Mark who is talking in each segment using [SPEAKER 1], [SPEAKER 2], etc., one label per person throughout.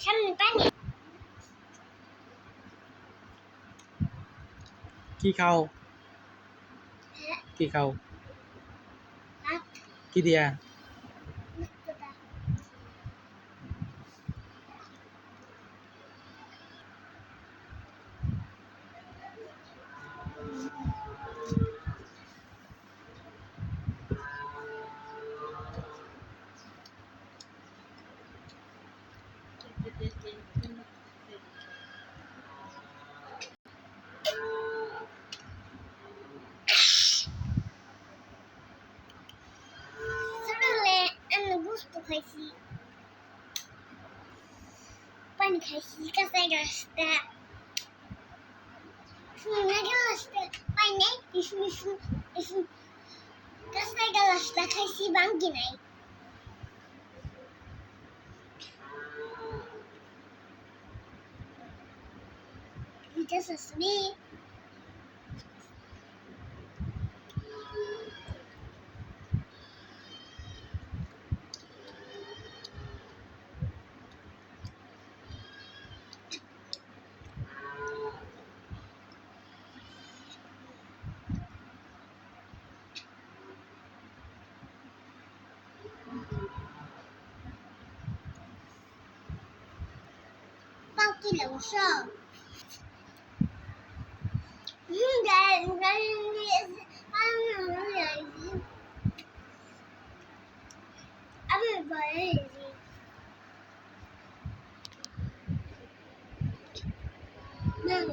[SPEAKER 1] সামনে পানি।
[SPEAKER 2] কি খাও? কি খাও? কি দিয়া?
[SPEAKER 1] ছোটবেলায় আমি গোস্ত খাইছি, পানি খাইছি, কাঁচা গাছটা শুকনো গাছটা পাই নাই, কাঁচা গাছটা খাইছি, ভাঙ্গি নাই। এটা সসবি bao kỳ lẩu sò.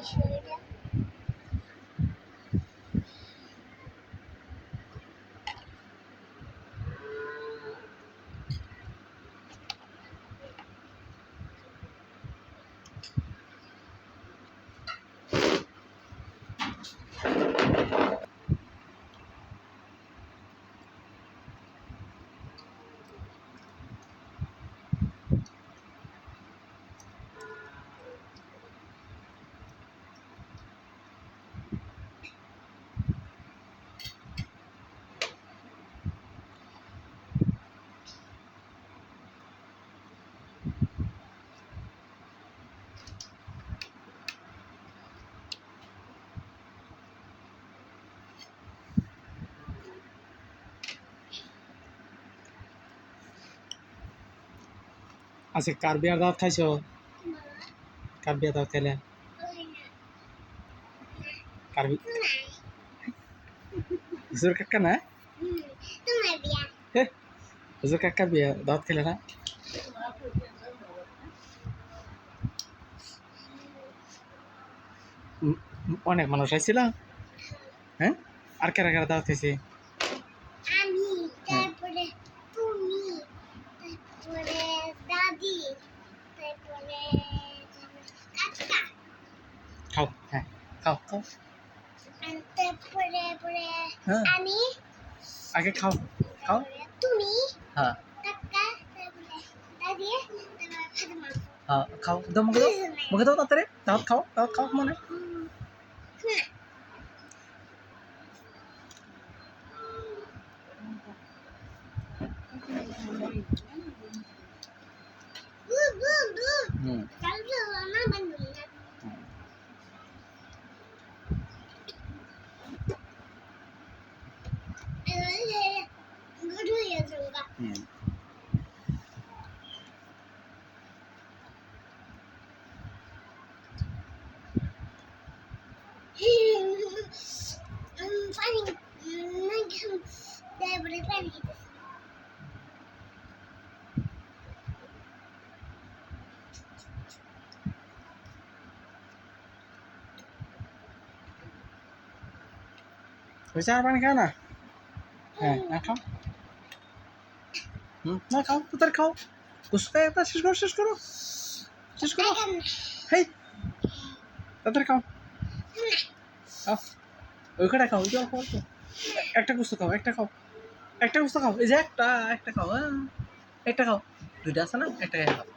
[SPEAKER 1] Şöyle.
[SPEAKER 2] আচ্ছা, কার বিয়ার দাওয়াত খাইছো? কার বিয়ার দাওয়াত খাইলে? কার হুজুর কাকা না? হুজুর কাকার বিয়া দাওয়াত খাইলে না? অনেক মানুষ আইছিল। হ্যাঁ, আর কারা কারা দাওয়াত খাইছে?
[SPEAKER 1] আমি, তারপরে তুমি, তারপরে দাদি, তারপরে কাকা।
[SPEAKER 2] খাও, হ্যাঁ, খাও খাও।
[SPEAKER 1] তারপরে
[SPEAKER 2] হ্যাঁ,
[SPEAKER 1] আমি,
[SPEAKER 2] আগে খাও খাও।
[SPEAKER 1] তুমি,
[SPEAKER 2] হ্যাঁ
[SPEAKER 1] কাকা, তারপরে দাদি, তারপরে ফাতেমা।
[SPEAKER 2] হ্যাঁ, খাও, দাও মুখে দাও, মুখে দাও তাড়াতাড়ি। দাওয়াত খাও মনে। হুম। হুম। হয়েছে, আর পানি খাও না? হ্যাঁ, না খাও। না খাও, তাড়াতাড়ি খাও। গোসলটা শেষ করো। হেই, তাড়াতাড়ি খাও। খাও, ওই কটা খাও, ওই অল্প অল্প। একটা গোস্ত খাও, একটা খাও, একটা গোস্ত খাও। এই যে একটা খাও, হ্যাঁ, একটা খাও। দুইটা আছে না, একটা খাও।